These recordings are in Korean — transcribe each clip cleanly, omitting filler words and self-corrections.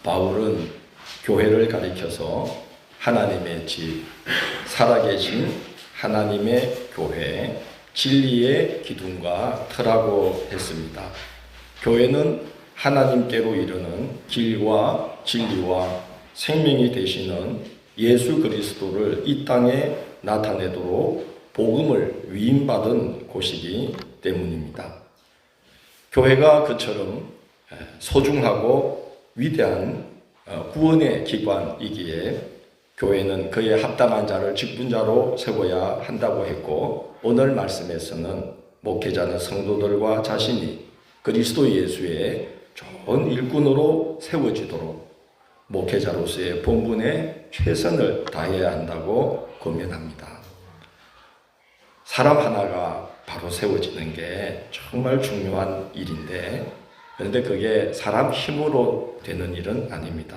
바울은 교회를 가리켜서 하나님의 집, 살아계신 하나님의 교회, 진리의 기둥과 터라고 했습니다. 교회는 하나님께로 이르는 길과 진리와 생명이 되시는 예수 그리스도를 이 땅에 나타내도록 복음을 위임받은 곳이기 때문입니다. 교회가 그처럼 소중하고 위대한 구원의 기관이기에 교회는 그에 합당한 자를 직분자로 세워야 한다고 했고, 오늘 말씀에서는 목회자는 성도들과 자신이 그리스도 예수의 좋은 일꾼으로 세워지도록 목회자로서의 본분에 최선을 다해야 한다고 권면합니다. 사람 하나가 바로 세워지는 게 정말 중요한 일인데, 그런데 그게 사람 힘으로 되는 일은 아닙니다.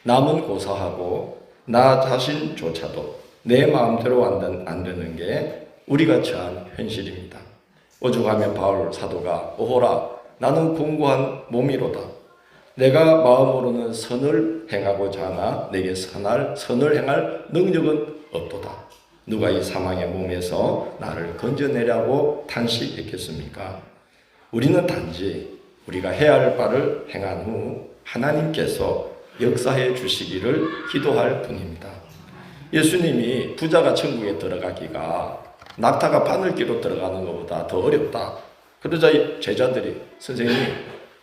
남은 고사하고 나 자신조차도 내 마음대로 안 되는 게 우리가 처한 현실입니다. 오죽하면 바울 사도가 오호라 나는 공고한 몸이로다. 내가 마음으로는 선을 행하고자 하나 내게 선을 행할 능력은 없도다. 누가 이 사망의 몸에서 나를 건져내려고 탄식했겠습니까? 우리는 단지 우리가 해야 할 바를 행한 후 하나님께서 역사해 주시기를 기도할 뿐입니다. 예수님이 부자가 천국에 들어가기가 낙타가 바늘기로 들어가는 것보다 더 어렵다. 그러자 제자들이 선생님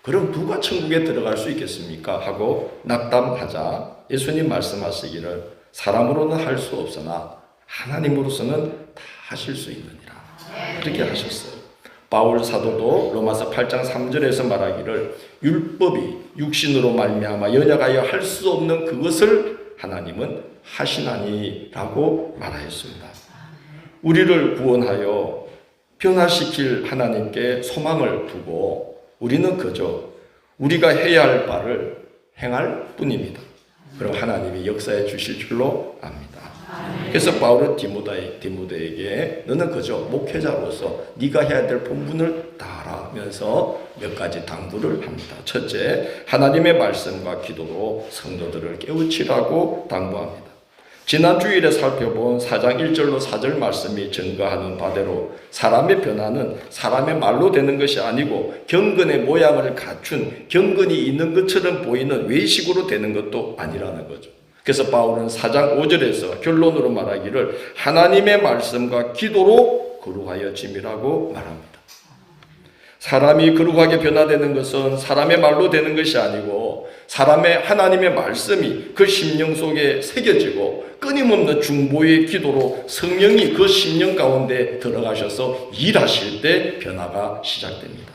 그럼 누가 천국에 들어갈 수 있겠습니까? 하고 낙담하자 예수님 말씀하시기를 사람으로는 할 수 없으나 하나님으로서는 다 하실 수 있느니라. 그렇게 하셨어요. 바울 사도도 로마서 8장 3절에서 말하기를 율법이 육신으로 말미암아 연약하여 할 수 없는 그것을 하나님은 하시나니라고 말하였습니다. 우리를 구원하여 변화시킬 하나님께 소망을 두고 우리는 그저 우리가 해야 할 바를 행할 뿐입니다. 그럼 하나님이 역사해 주실 줄로 압니다. 그래서 바울은 디모데에게 너는 그저 목회자로서 네가 해야 될 본분을 다하라면서 몇 가지 당부를 합니다. 첫째, 하나님의 말씀과 기도로 성도들을 깨우치라고 당부합니다. 지난 주일에 살펴본 4장 1절로 4절 말씀이 증거하는 바대로 사람의 변화는 사람의 말로 되는 것이 아니고 경건의 모양을 갖춘 경건이 있는 것처럼 보이는 외식으로 되는 것도 아니라는 거죠. 그래서 바울은 4장 5절에서 결론으로 말하기를 하나님의 말씀과 기도로 거룩하여짐이라고 말합니다. 사람이 거룩하게 변화되는 것은 사람의 말로 되는 것이 아니고 사람의 하나님의 말씀이 그 심령 속에 새겨지고 끊임없는 중보의 기도로 성령이 그 심령 가운데 들어가셔서 일하실 때 변화가 시작됩니다.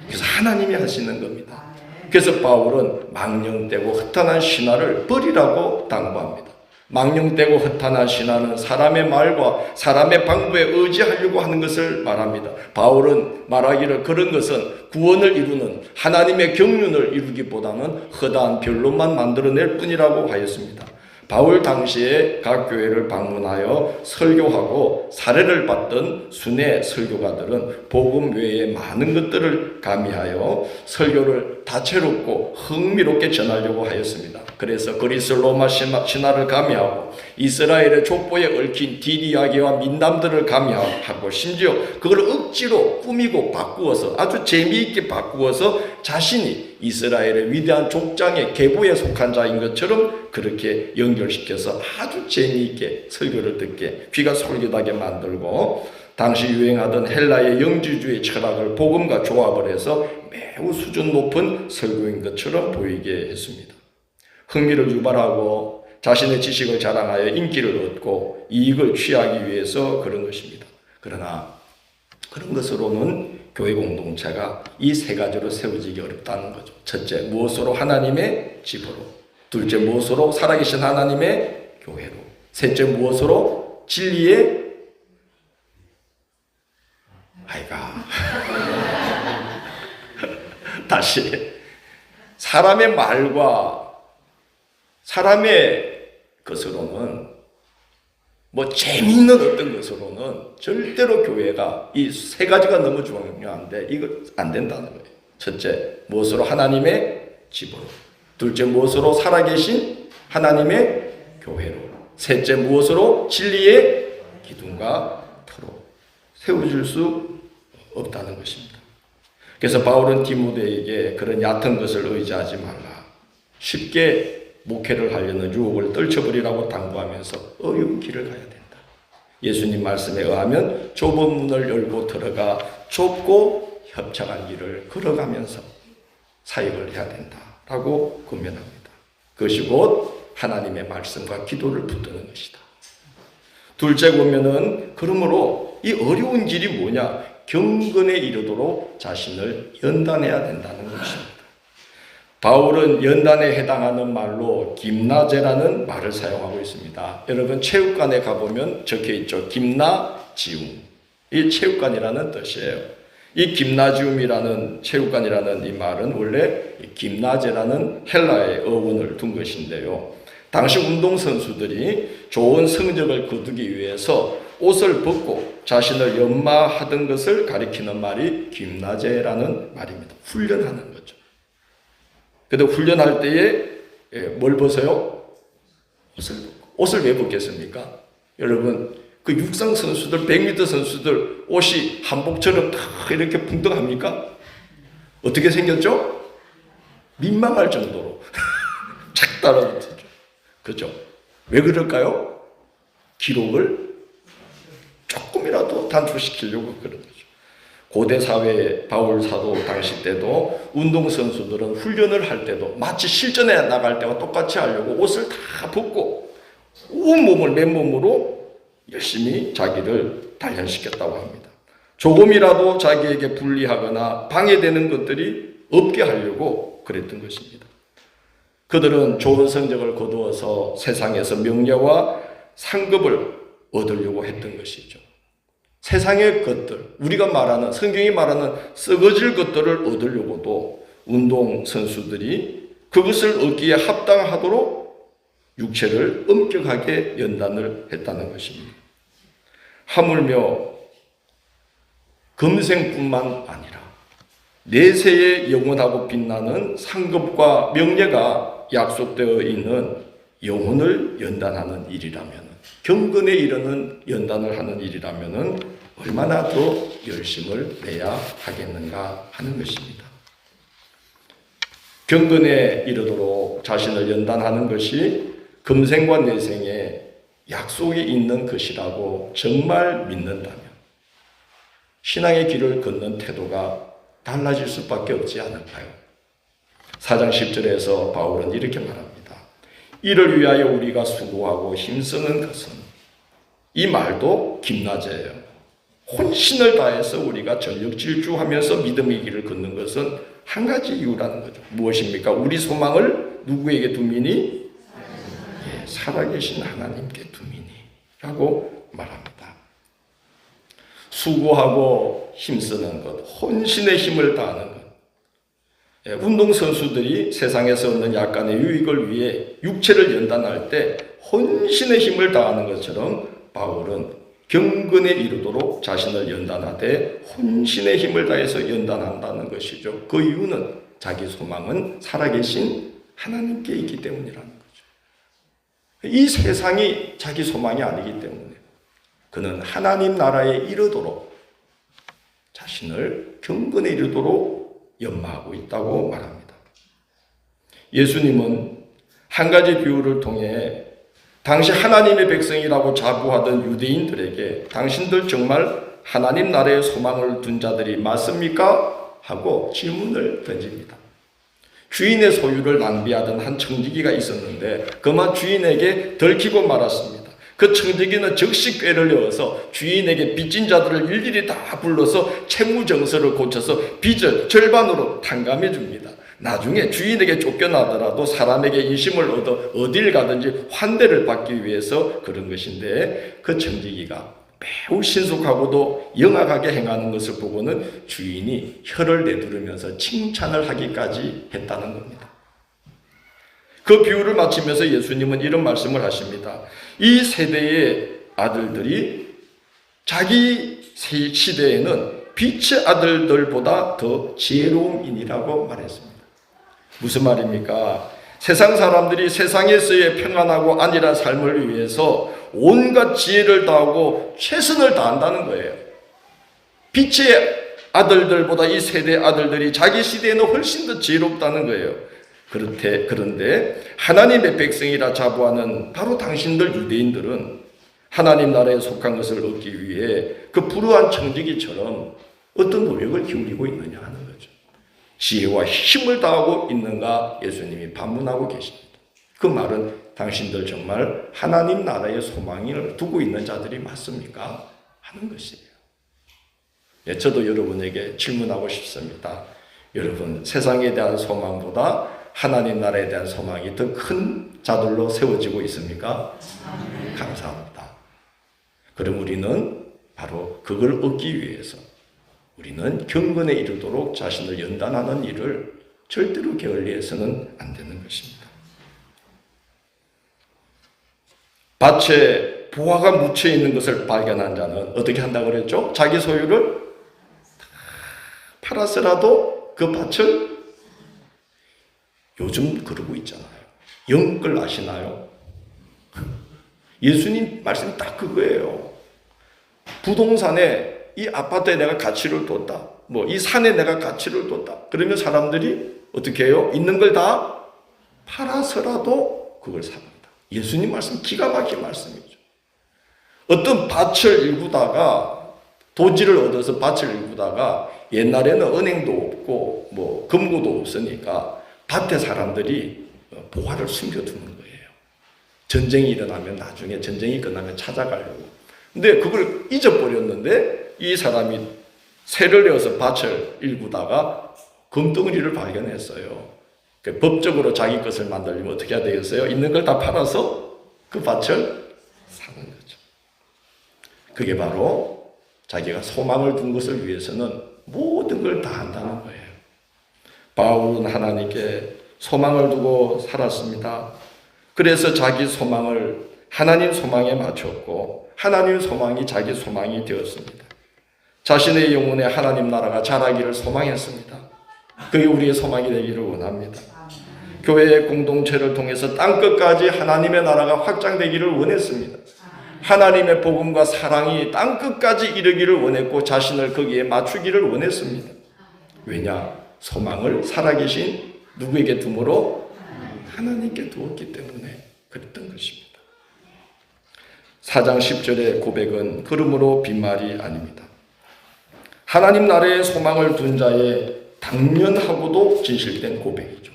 그래서 하나님이 하시는 겁니다. 그래서 바울은 망령되고 허탄한 신화를 버리라고 당부합니다. 망령되고 허탄한 신화는 사람의 말과 사람의 방법에 의지하려고 하는 것을 말합니다. 바울은 말하기를 그런 것은 구원을 이루는 하나님의 경륜을 이루기보다는 허다한 변론만 만들어낼 뿐이라고 하였습니다. 바울 당시에 각 교회를 방문하여 설교하고 사례를 받던 순회 설교가들은 복음 외에 많은 것들을 가미하여 설교를 다채롭고 흥미롭게 전하려고 하였습니다. 그래서 그리스 로마 신화를 가미하고 이스라엘의 족보에 얽힌 뒷이야기와 민담들을 가미하고 심지어 그걸 억지로 꾸미고 바꾸어서 아주 재미있게 바꾸어서 자신이 이스라엘의 위대한 족장의 계보에 속한 자인 것처럼 그렇게 연결시켜서 아주 재미있게 설교를 듣게 귀가 솔깃하게 만들고 당시 유행하던 헬라의 영지주의 철학을 복음과 조합을 해서 매우 수준 높은 설교인 것처럼 보이게 했습니다. 흥미를 유발하고 자신의 지식을 자랑하여 인기를 얻고 이익을 취하기 위해서 그런 것입니다. 그러나 그런 것으로는 교회 공동체가 이 세 가지로 세워지기 어렵다는 거죠. 첫째, 무엇으로? 하나님의 집으로. 둘째, 무엇으로? 살아계신 하나님의 교회로. 셋째, 무엇으로? 진리의 다시 사람의 말과 사람의 것으로는 재미있는 어떤 것으로는 절대로 교회가 이 세 가지가 너무 중요한데 이거 안 된다는 거예요. 첫째, 무엇으로? 하나님의 집으로. 둘째 무엇으로? 살아계신 하나님의 교회로. 셋째 무엇으로? 진리의 기둥과 터로 세워질 수 없다는 것입니다. 그래서 바울은 디모데에게 그런 얕은 것을 의지하지 말라. 쉽게 목회를 하려는 유혹을 떨쳐버리라고 당부하면서 어려운 길을 가야 된다. 예수님 말씀에 의하면 좁은 문을 열고 들어가 좁고 협착한 길을 걸어가면서 사역을 해야 된다라고 권면합니다. 그것이 곧 하나님의 말씀과 기도를 붙드는 것이다. 둘째 보면은 그러므로 이 어려운 길이 뭐냐? 경건에 이르도록 자신을 연단해야 된다는 것입니다. 바울은 연단에 해당하는 말로 김나제라는 말을 사용하고 있습니다. 여러분 체육관에 가보면 적혀있죠. 김나지움. 이 체육관이라는 뜻이에요. 이 김나지움이라는 체육관이라는 이 말은 원래 김나제라는 헬라의 어원을 둔 것인데요. 당시 운동선수들이 좋은 성적을 거두기 위해서 옷을 벗고 자신을 연마하던 것을 가리키는 말이 김나제라는 말입니다. 훈련하는 거죠. 근데 훈련할 때에 뭘 벗어요? 옷을 벗고. 옷을 왜 벗겠습니까? 여러분 그 육상 선수들, 100m 선수들 옷이 한복처럼 다 이렇게 풍덩합니까? 어떻게 생겼죠? 민망할 정도로 착 따라붙었죠. 그죠? 왜 그럴까요? 기록을 조금이라도 단축시키려고 그런 거죠. 고대 사회 바울 사도 당시 때도 운동선수들은 훈련을 할 때도 마치 실전에 나갈 때와 똑같이 하려고 옷을 다 벗고 온몸을 맨몸으로 열심히 자기를 단련시켰다고 합니다. 조금이라도 자기에게 불리하거나 방해되는 것들이 없게 하려고 그랬던 것입니다. 그들은 좋은 성적을 거두어서 세상에서 명예와 상급을 얻으려고 했던 것이죠. 세상의 것들, 우리가 말하는, 성경이 말하는 썩어질 것들을 얻으려고도 운동선수들이 그것을 얻기에 합당하도록 육체를 엄격하게 연단을 했다는 것입니다. 하물며 금생뿐만 아니라 내세에 영원하고 빛나는 상급과 명예가 약속되어 있는 영혼을 연단하는 일이라면, 경건에 이르는 연단을 하는 일이라면 얼마나 더 열심을 내야 하겠는가 하는 것입니다. 경건에 이르도록 자신을 연단하는 것이 금생과 내생에 약속이 있는 것이라고 정말 믿는다면 신앙의 길을 걷는 태도가 달라질 수밖에 없지 않을까요? 4장 10절에서 바울은 이렇게 말합니다. 이를 위하여 우리가 수고하고 힘쓰는 것은, 이 말도 김나제예요. 혼신을 다해서 우리가 전력 질주하면서 믿음의 길을 걷는 것은 한 가지 이유라는 거죠. 무엇입니까? 우리 소망을 누구에게 두미니? 살아계신 하나님께 두미니라고 말합니다. 수고하고 힘쓰는 것, 혼신의 힘을 다하는 것. 운동선수들이 세상에서 얻는 약간의 유익을 위해 육체를 연단할 때 혼신의 힘을 다하는 것처럼 바울은 경건에 이르도록 자신을 연단하되 혼신의 힘을 다해서 연단한다는 것이죠. 그 이유는 자기 소망은 살아계신 하나님께 있기 때문이라는 거죠. 이 세상이 자기 소망이 아니기 때문에 그는 하나님 나라에 이르도록 자신을 경건에 이르도록 연마하고 있다고 말합니다. 예수님은 한 가지 비유를 통해 당시 하나님의 백성이라고 자부하던 유대인들에게 당신들 정말 하나님 나라의 소망을 둔 자들이 맞습니까? 하고 질문을 던집니다. 주인의 소유를 낭비하던 한 청지기가 있었는데 그만 주인에게 들키고 말았습니다. 그 청지기는 즉시 꾀를 내어서 주인에게 빚진 자들을 일일이 다 불러서 채무정서를 고쳐서 빚을 절반으로 탕감해 줍니다. 나중에 주인에게 쫓겨나더라도 사람에게 인심을 얻어 어딜 가든지 환대를 받기 위해서 그런 것인데, 그 청지기가 매우 신속하고도 영악하게 행하는 것을 보고는 주인이 혀를 내두르면서 칭찬을 하기까지 했다는 겁니다. 그 비유를 마치면서 예수님은 이런 말씀을 하십니다. 이 세대의 아들들이 자기 시대에는 빛의 아들들보다 더 지혜로움이라고 말했습니다. 무슨 말입니까? 세상 사람들이 세상에서의 평안하고 안일한 삶을 위해서 온갖 지혜를 다하고 최선을 다한다는 거예요. 빛의 아들들보다 이 세대 아들들이 자기 시대에는 훨씬 더 지혜롭다는 거예요. 그런데 하나님의 백성이라 자부하는 바로 당신들 유대인들은 하나님 나라에 속한 것을 얻기 위해 그 불우한 청지기처럼 어떤 노력을 기울이고 있느냐 하는 거죠. 지혜와 힘을 다하고 있는가 예수님이 반문하고 계십니다. 그 말은 당신들 정말 하나님 나라의 소망을 두고 있는 자들이 맞습니까? 하는 것이에요. 네, 저도 여러분에게 질문하고 싶습니다. 여러분, 세상에 대한 소망보다 하나님 나라에 대한 소망이 더 큰 자들로 세워지고 있습니까? 감사합니다. 그럼 우리는 바로 그걸 얻기 위해서 우리는 경건에 이르도록 자신을 연단하는 일을 절대로 게을리해서는 안 되는 것입니다. 밭에 보화가 묻혀 있는 것을 발견한 자는 어떻게 한다고 그랬죠? 자기 소유를 팔아서라도 그 밭을, 요즘 그러고 있잖아요. 영끌 아시나요? 예수님 말씀이 딱 그거예요. 부동산에 이 아파트에 내가 가치를 뒀다. 이 산에 내가 가치를 뒀다. 그러면 사람들이 어떻게 해요? 있는 걸 다 팔아서라도 그걸 삽니다. 예수님 말씀 기가 막힌 말씀이죠. 어떤 밭을 일구다가 도지를 얻어서 밭을 일구다가 옛날에는 은행도 없고 금고도 없으니까 밭에 사람들이 보화를 숨겨두는 거예요. 전쟁이 일어나면 나중에 전쟁이 끝나면 찾아가려고. 근데 그걸 잊어버렸는데 이 사람이 새를 내어서 밭을 일구다가 금덩어리를 발견했어요. 법적으로 자기 것을 만들려면 어떻게 해야 되겠어요? 있는 걸 다 팔아서 그 밭을 사는 거죠. 그게 바로 자기가 소망을 둔 것을 위해서는 모든 걸 다 한다는 거예요. 바울은 하나님께 소망을 두고 살았습니다. 그래서 자기 소망을 하나님 소망에 맞췄고 하나님 소망이 자기 소망이 되었습니다. 자신의 영혼에 하나님 나라가 자라기를 소망했습니다. 그게 우리의 소망이 되기를 원합니다. 교회의 공동체를 통해서 땅끝까지 하나님의 나라가 확장되기를 원했습니다. 하나님의 복음과 사랑이 땅끝까지 이르기를 원했고 자신을 거기에 맞추기를 원했습니다. 왜냐? 소망을 살아계신 누구에게 둠으로? 하나님께 두었기 때문에 그랬던 것입니다. 4장 10절의 고백은 그러므로 빈말이 아닙니다. 하나님 나라의 소망을 둔 자의 당연하고도 진실된 고백이죠.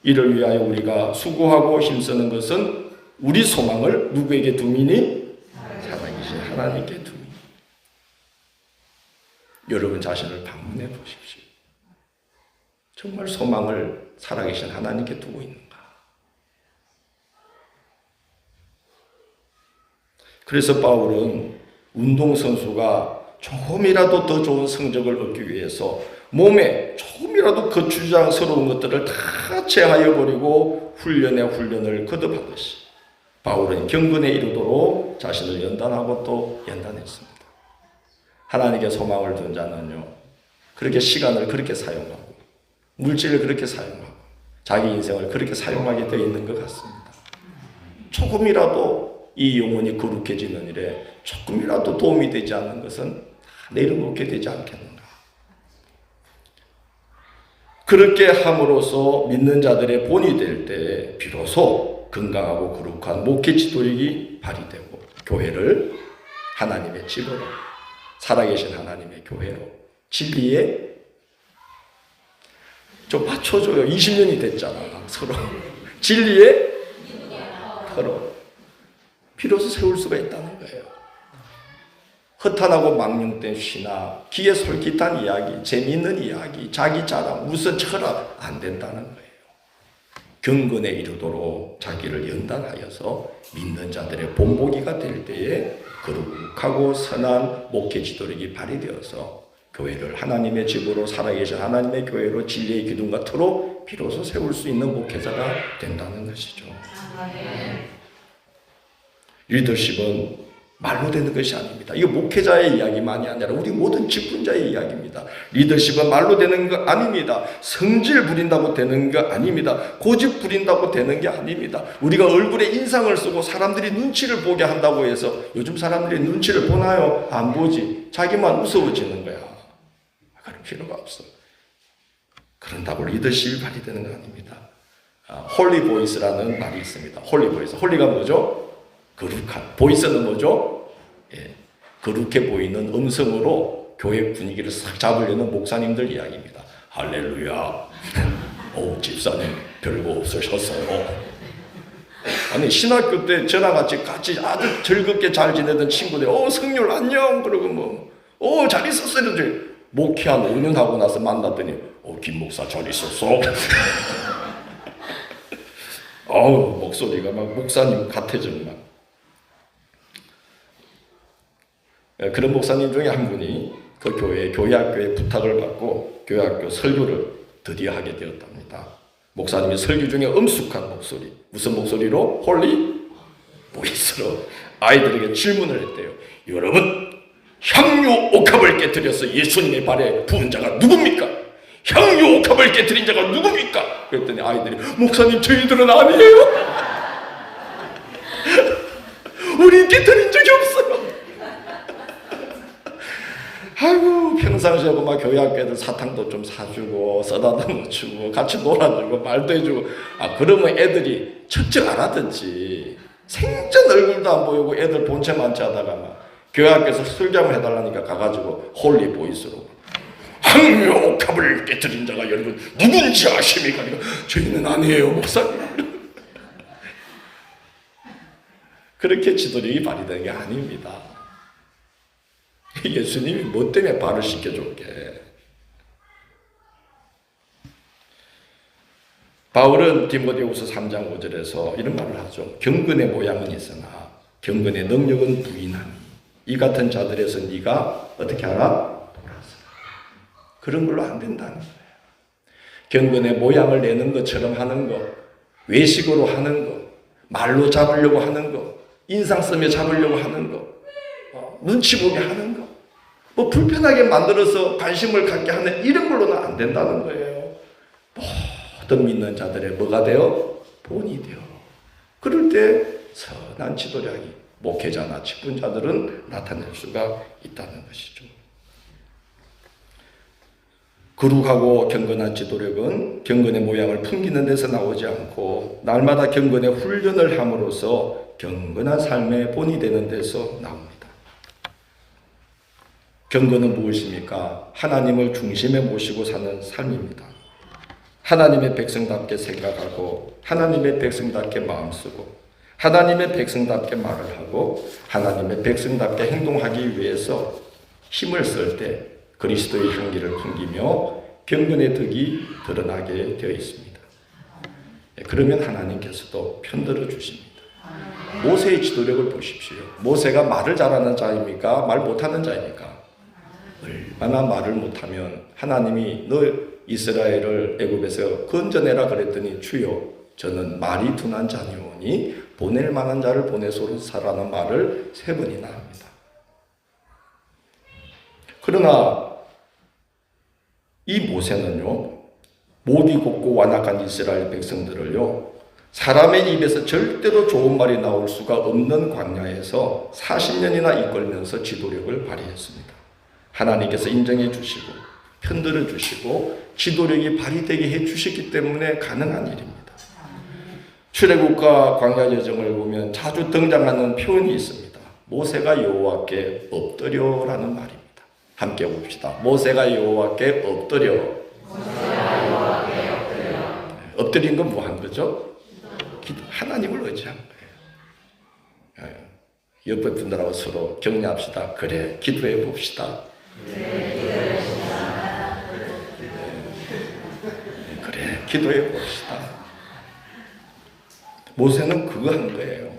이를 위하여 우리가 수고하고 힘쓰는 것은 우리 소망을 누구에게 둠이니? 살아계신 하나님께 둠이. 여러분 자신을 반문해 보십시오. 정말 소망을 살아계신 하나님께 두고 있는가? 그래서 바울은 운동선수가 조금이라도 더 좋은 성적을 얻기 위해서 몸에 조금이라도 거추장스러운 것들을 다 제하여 버리고 훈련을 거듭하듯이 바울은 경건에 이르도록 자신을 연단하고 또 연단했습니다. 하나님께 소망을 둔 자는요, 그렇게 시간을 그렇게 사용하고 물질을 그렇게 사용하고 자기 인생을 그렇게 사용하게 되어 있는 것 같습니다. 조금이라도 이 영혼이 거룩해지는 일에 조금이라도 도움이 되지 않는 것은 내려놓게 되지 않겠는가. 그렇게 함으로써 믿는 자들의 본이 될 때 비로소 건강하고 거룩한 목회 지도력이 발휘되고 교회를 하나님의 집으로, 살아계신 하나님의 교회로, 진리에 좀 맞춰줘요. 20년이 됐잖아. 서로 진리에 서로 비로소 세울 수가 있다는 거예요. 허탄하고 망령된 신학, 귀에 솔깃한 이야기, 재미있는 이야기, 자기 자랑, 무슨 철학 안 된다는 거예요. 경건에 이르도록 자기를 연단하여서 믿는 자들의 본보기가 될 때에 거룩하고 선한 목회 지도력이 발휘되어서 교회를 하나님의 집으로, 살아계신 하나님의 교회로 진리의 기둥과 터로 비로소 세울 수 있는 목회자가 된다는 것이죠. 리더십은 말로 되는 것이 아닙니다. 이거 목회자의 이야기만이 아니라 우리 모든 직분자의 이야기입니다. 리더십은 말로 되는 거 아닙니다. 성질 부린다고 되는 거 아닙니다. 고집 부린다고 되는 게 아닙니다. 우리가 얼굴에 인상을 쓰고 사람들이 눈치를 보게 한다고 해서 요즘 사람들이 눈치를 보나요? 안 보지. 자기만 무서워지는 거야. 그럴 필요가 없어. 그런다고 리더십이 발휘되는 거 아닙니다. 홀리 보이스라는 말이 있습니다. 홀리 보이스. 홀리가 뭐죠? 거룩한. 보이스는 뭐죠? 예, 거룩해 보이는 음성으로 교회 분위기를 싹 잡으려는 목사님들 이야기입니다. 할렐루야. 오, 집사님 별거 없으셨어요. 아니 신학교 때 저랑 같이 아주 즐겁게 잘 지내던 친구들 성률 안녕 그러고 잘 있었어요. 목회 한 5년 하고 나서 만났더니 김 목사 잘 있었어. 목소리가 막 목사님 같아 정말. 그런 목사님 중에 한 분이 그 교회학교에 부탁을 받고 교회학교 설교를 드디어 하게 되었답니다. 목사님이 설교 중에 엄숙한 목소리, 무슨 목소리로? 홀리 보이스로 아이들에게 질문을 했대요. 여러분, 향유 옥합을 깨뜨려서 예수님의 발에 부은 자가 누굽니까? 향유 옥합을 깨뜨린 자가 누굽니까? 그랬더니 아이들이 목사님 저희들은 아니에요. 우리 깨뜨린 적이 없어요. 아이고 평상시에 막 교회학교 애들 사탕도 좀 사주고 써다도 놓주고 같이 놀아주고 말도 해주고 그러면 애들이 척척 알아듣지. 생전 얼굴도 안 보이고 애들 본체 많지 하다가 막 교회학교에서 설교를 해달라니까 가가지고 홀리 보이스로 향유 옥합을 깨뜨린 자가 여러분 누군지 아십니까? 저희는 아니에요 목사님. 그렇게 지도력이 발휘되는 게 아닙니다. 예수님이 뭐 때문에 발을 씻겨줬게. 바울은 디모데후서 3장 5절에서 이런 말을 하죠. 경건의 모양은 있으나 경건의 능력은 부인하니 이 같은 자들에서 네가 어떻게 하라? 돌아서라. 그런 걸로 안 된다는 거예요. 경건의 모양을 내는 것처럼 하는 거, 외식으로 하는 거, 말로 잡으려고 하는 거, 인상 쓰며 잡으려고 하는 거, 눈치 보게 하는 거, 불편하게 만들어서 관심을 갖게 하는 이런 걸로는 안 된다는 거예요. 모든 믿는 자들의 뭐가 되어? 본이 되어. 그럴 때 선한 지도력이 목회자나 직분자들은 나타낼 수가 있다는 것이죠. 거룩하고 경건한 지도력은 경건의 모양을 풍기는 데서 나오지 않고 날마다 경건의 훈련을 함으로써 경건한 삶의 본이 되는 데서 나옵니다. 경건은 무엇입니까? 하나님을 중심에 모시고 사는 삶입니다. 하나님의 백성답게 생각하고 하나님의 백성답게 마음 쓰고 하나님의 백성답게 말을 하고 하나님의 백성답게 행동하기 위해서 힘을 쓸 때 그리스도의 향기를 풍기며 경건의 덕이 드러나게 되어 있습니다. 그러면 하나님께서도 편들어 주십니다. 모세의 지도력을 보십시오. 모세가 말을 잘하는 자입니까? 말 못하는 자입니까? 얼마나 말을 못하면 하나님이 너 이스라엘을 애굽에서 건져내라 그랬더니 주여 저는 말이 둔한 자니오니 보낼 만한 자를 보내소서라는 말을 3번이나 합니다. 그러나 이 모세는요, 목이 곱고 완악한 이스라엘 백성들을요, 사람의 입에서 절대로 좋은 말이 나올 수가 없는 광야에서 40년이나 이끌면서 지도력을 발휘했습니다. 하나님께서 인정해 주시고 편들어 주시고 지도력이 발휘되게 해 주셨기 때문에 가능한 일입니다. 출애굽과 광야 여정을 보면 자주 등장하는 표현이 있습니다. 모세가 여호와께 엎드려라는 말입니다. 함께 봅시다. 모세가 여호와께 엎드려. 엎드린 건 뭐 한 거죠? 하나님을 의지한 거예요. 옆에 분들하고 서로 격려합시다. 그래, 기도해 봅시다. 그래, 기도해 봅시다. 모세는 그거 한 거예요.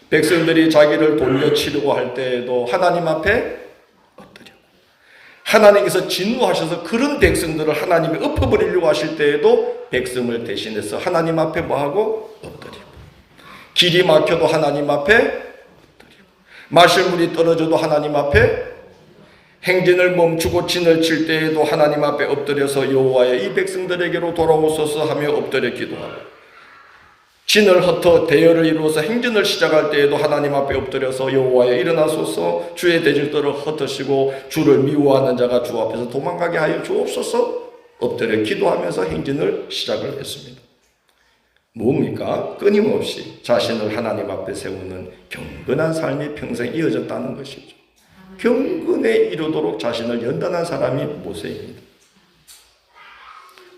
백성들이 자기를 돌려치려고 할 때에도 하나님 앞에 엎드려. 하나님께서 진노하셔서 그런 백성들을 하나님이 엎어버리려고 하실 때에도 백성을 대신해서 하나님 앞에 뭐하고? 엎드리고. 길이 막혀도 하나님 앞에 엎드리고. 마실 물이 떨어져도 하나님 앞에, 행진을 멈추고 진을 칠 때에도 하나님 앞에 엎드려서 여호와여 이 백성들에게로 돌아오소서 하며 엎드려 기도하고, 진을 흩어 대열을 이루어서 행진을 시작할 때에도 하나님 앞에 엎드려서 여호와여 일어나소서, 주의 대적들을 흩으시고 주를 미워하는 자가 주 앞에서 도망가게 하여 주옵소서 엎드려 기도하면서 행진을 시작을 했습니다. 뭡니까? 끊임없이 자신을 하나님 앞에 세우는 경건한 삶이 평생 이어졌다는 것이죠. 경건에 이르도록 자신을 연단한 사람이 모세입니다.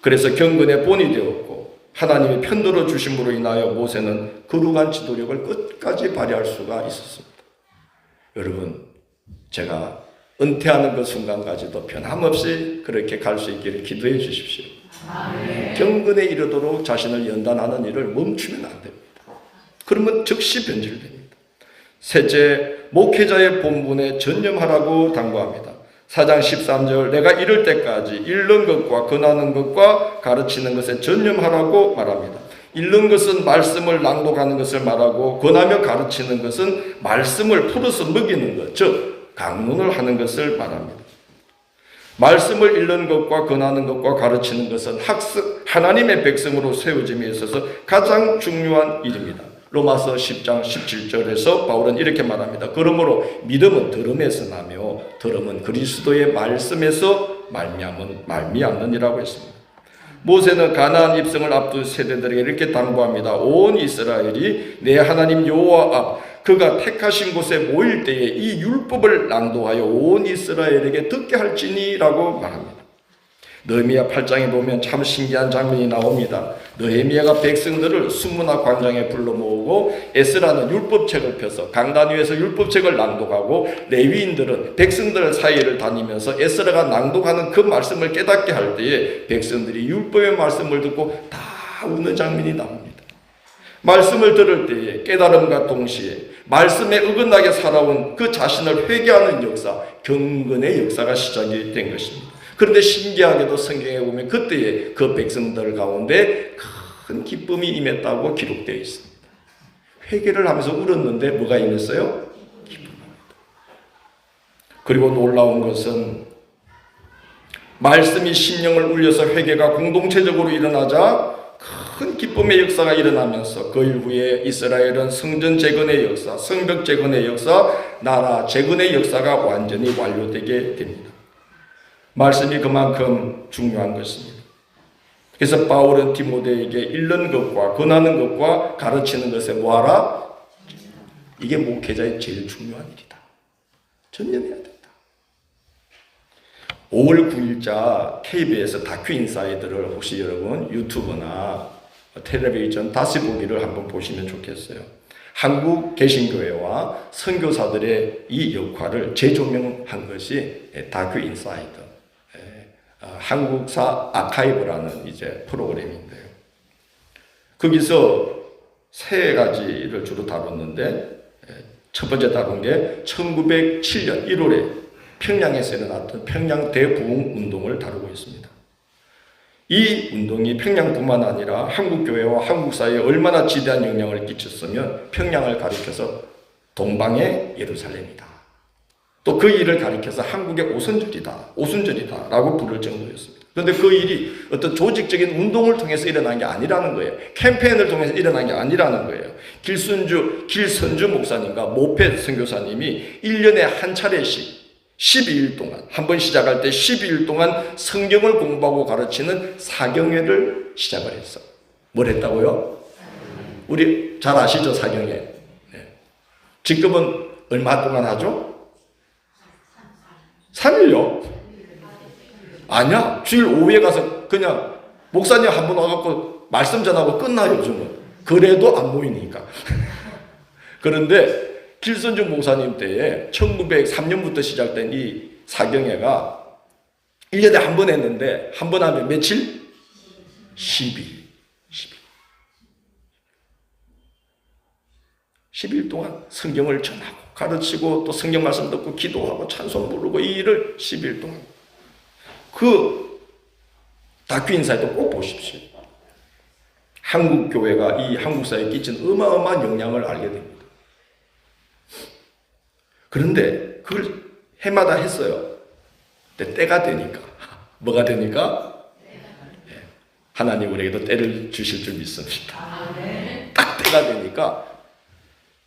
그래서 경건의 본이 되었고 하나님이 편들어 주심으로 인하여 모세는 거룩한 지도력을 끝까지 발휘할 수가 있었습니다. 여러분, 제가 은퇴하는 그 순간까지도 변함없이 그렇게 갈 수 있기를 기도해 주십시오. 아멘. 경건에 이르도록 자신을 연단하는 일을 멈추면 안 됩니다. 그러면 즉시 변질됩니다. 셋째, 목회자의 본분에 전념하라고 당부합니다. 4장 13절, 내가 이를 때까지 읽는 것과 권하는 것과 가르치는 것에 전념하라고 말합니다. 읽는 것은 말씀을 낭독하는 것을 말하고, 권하며 가르치는 것은 말씀을 풀어서 먹이는 것, 즉 강론을 하는 것을 말합니다. 말씀을 읽는 것과 권하는 것과 가르치는 것은 하나님의 백성으로 세워짐에 있어서 가장 중요한 일입니다. 로마서 10장 17절에서 바울은 이렇게 말합니다. 그러므로 믿음은 들음에서 나며 들음은 그리스도의 말씀에서 말미암느니라고 했습니다. 모세는 가나안 입성을 앞둔 세대들에게 이렇게 당부합니다. 온 이스라엘이 내 하나님 여호와 앞 그가 택하신 곳에 모일 때에 이 율법을 낭독하여 온 이스라엘에게 듣게 할지니라고 말합니다. 느헤미야 8장에 보면 참 신기한 장면이 나옵니다. 느헤미야가 백성들을 수문학 광장에 불러 모으고 에스라는 율법책을 펴서 강단 위에서 율법책을 낭독하고 레위인들은 백성들 사이를 다니면서 에스라가 낭독하는 그 말씀을 깨닫게 할 때에 백성들이 율법의 말씀을 듣고 다 우는 장면이 나옵니다. 말씀을 들을 때에 깨달음과 동시에 말씀에 어긋나게 살아온 그 자신을 회개하는 역사, 경건의 역사가 시작이 된 것입니다. 그런데 신기하게도 성경에 보면 그때에 그 백성들 가운데 큰 기쁨이 임했다고 기록되어 있습니다. 회개를 하면서 울었는데 뭐가 임했어요? 기쁨입니다. 그리고 놀라운 것은 말씀이 심령을 울려서 회개가 공동체적으로 일어나자 큰 기쁨의 역사가 일어나면서 그 이후에 이스라엘은 성전 재건의 역사, 성벽 재건의 역사, 나라 재건의 역사가 완전히 완료되게 됩니다. 말씀이 그만큼 중요한 것입니다. 그래서 바울은 디모데에게 읽는 것과 권하는 것과 가르치는 것에 뭐하라? 이게 목회자의 제일 중요한 일이다. 전념해야 된다. 5월 9일자 KBS 다큐 인사이드를 혹시 여러분 유튜브나 텔레비전 다시 보기를 한번 보시면 좋겠어요. 한국 개신교회와 선교사들의 이 역할을 재조명한 것이 다큐 인사이드, 한국사 아카이브라는 이제 프로그램인데요. 거기서 세 가지를 주로 다뤘는데, 첫 번째 다룬 게 1907년 1월에 평양에서 일어났던 평양 대부흥 운동을 다루고 있습니다. 이 운동이 평양뿐만 아니라 한국교회와 한국사회에 얼마나 지대한 영향을 끼쳤으면 평양을 가리켜서 동방의 예루살렘이다. 또 그 일을 가리켜서 한국의 오순절이다 라고 부를 정도였습니다. 그런데 그 일이 어떤 조직적인 운동을 통해서 일어난 게 아니라는 거예요. 캠페인을 통해서 일어난 게 아니라는 거예요. 길선주 목사님과 모페 선교사님이 1년에 한 차례씩 12일 동안, 한 번 시작할 때 12일 동안 성경을 공부하고 가르치는 사경회를 시작을 했어. 뭘 했다고요? 우리 잘 아시죠, 사경회? 네. 지금은 얼마 동안 하죠? 3일요? 아니야. 주일 오후에 가서 그냥 목사님 한 분 와갖고 말씀 전하고 끝나요, 요즘은. 그래도 안 모이니까. 그런데 길선주 목사님 때에 1903년부터 시작된 이 사경회가 1년에 한 번 했는데, 한 번 하면 며칠? 10일. 10일 동안 성경을 전하고 가르치고 또 성경 말씀 듣고 기도하고 찬송 부르고 이 일을 10일 동안. 그 다큐 인사이드 꼭 보십시오. 한국 교회가 이 한국 사회에 끼친 어마어마한 영향을 알게 됩니다. 그런데 그걸 해마다 했어요. 근데 때가 되니까 뭐가 되니까 하나님 우리에게도 때를 주실 줄 믿습니다. 딱 때가 되니까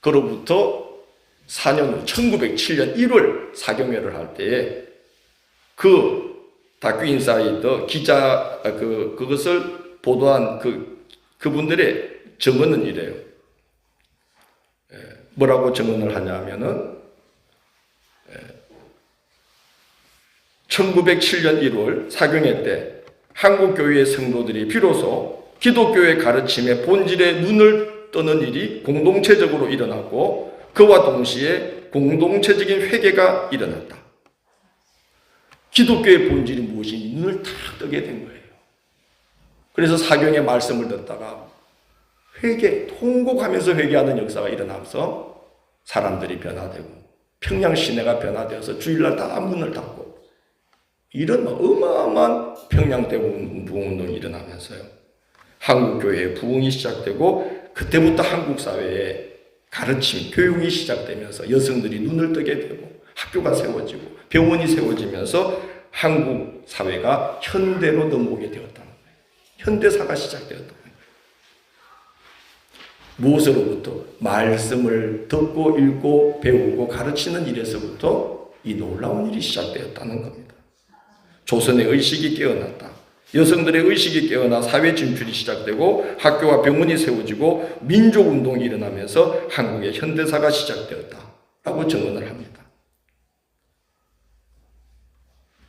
그로부터 4년 후 1907년 1월 사경회를 할 때에 그 다큐 인사이더 기자 그것을 보도한 그분들의 증언은 이래요. 뭐라고 증언을 하냐면은 1907년 1월 사경회 때 한국 교회의 성도들이 비로소 기독교의 가르침에 본질에 눈을 뜨는 일이 공동체적으로 일어났고 그와 동시에 공동체적인 회개가 일어났다. 기독교의 본질이 무엇인지 눈을 탁 뜨게 된 거예요. 그래서 사경의 말씀을 듣다가 통곡하면서 회개하는 역사가 일어나면서 사람들이 변화되고 평양 시내가 변화되어서 주일날 다 문을 닫고 이런 어마어마한 평양 부흥운동이 일어나면서요. 한국교회의 부흥이 시작되고 그때부터 한국 사회에 가르침, 교육이 시작되면서 여성들이 눈을 뜨게 되고 학교가 세워지고 병원이 세워지면서 한국 사회가 현대로 넘어오게 되었다는 거예요. 현대사가 시작되었다는 거예요. 무엇으로부터? 말씀을 듣고 읽고 배우고 가르치는 일에서부터 이 놀라운 일이 시작되었다는 겁니다. 조선의 의식이 깨어났다. 여성들의 의식이 깨어나 사회 진출이 시작되고 학교와 병원이 세워지고 민족운동이 일어나면서 한국의 현대사가 시작되었다 라고 증언을 합니다.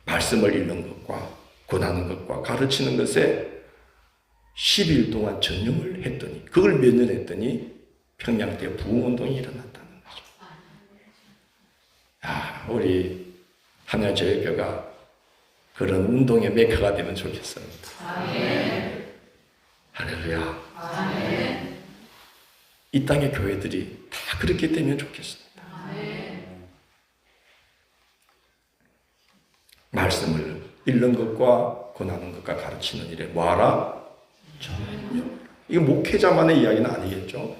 말씀을 읽는 것과 권하는 것과 가르치는 것에 10일 동안 전념을 했더니 그걸 몇 년 했더니 평양 때 부흥운동이 일어났다는 거죠. 우리 한야제일교가 그런 운동의 메카가 되면 좋겠습니다. 아멘. 할렐루야. 아멘. 이 땅의 교회들이 다 그렇게 되면 좋겠습니다. 아멘. 말씀을 읽는 것과 권하는 것과 가르치는 일에 뭐하라? 전혀. 이거 목회자만의 이야기는 아니겠죠.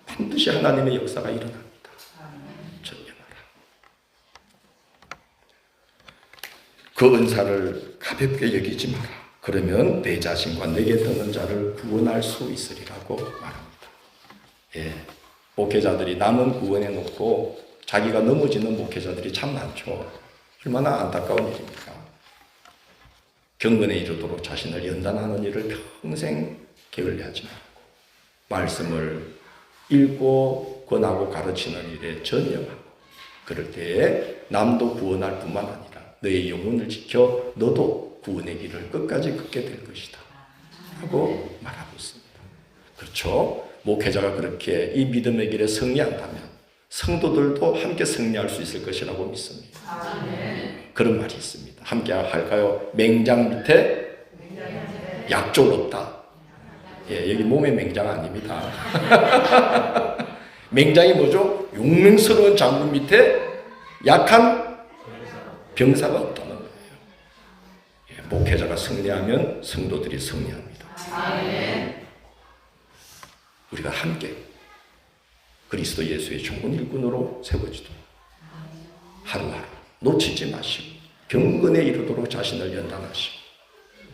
반드시 하나님의 역사가 일어납니다. 그 은사를 가볍게 여기지 마라. 그러면 내 자신과 내게 떠는 자를 구원할 수 있으리라고 말합니다. 목회자들이 남은 구원해 놓고 자기가 넘어지는 목회자들이 참 많죠. 얼마나 안타까운 일입니까? 경건에 이르도록 자신을 연단하는 일을 평생 게을리하지 말고 말씀을 읽고 권하고 가르치는 일에 전념하고 그럴 때에 남도 구원할 뿐만 아니라 너의 영혼을 지켜 너도 구원의 길을 끝까지 걷게 될 것이다 하고 말하고 있습니다. 그렇죠? 목회자가 그렇게 이 믿음의 길에 승리한다면 성도들도 함께 승리할 수 있을 것이라고 믿습니다. 그런 말이 있습니다. 함께 할까요? 맹장 밑에 약졸 없다. 여기 몸의 맹장 아닙니다. 맹장이 뭐죠? 용맹스러운 장군 밑에 약한 병사가 없다는 거예요. 목회자가 승리하면 성도들이 승리합니다. 우리가 함께 그리스도 예수의 좋은 일꾼으로 세워지도록 하루하루 놓치지 마시고 경건에 이르도록 자신을 연단하시고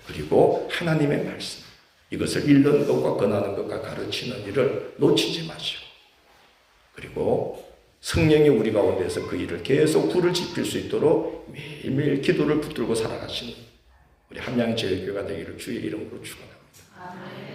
그리고 하나님의 말씀 이것을 읽는 것과 권하는 것과 가르치는 일을 놓치지 마시고 그리고 성령이 우리 가운데서 그 일을 계속 불을 지필 수 있도록 매일매일 기도를 붙들고 살아가시는 우리 함양제일교회가 되기를 주의 이름으로 축원합니다.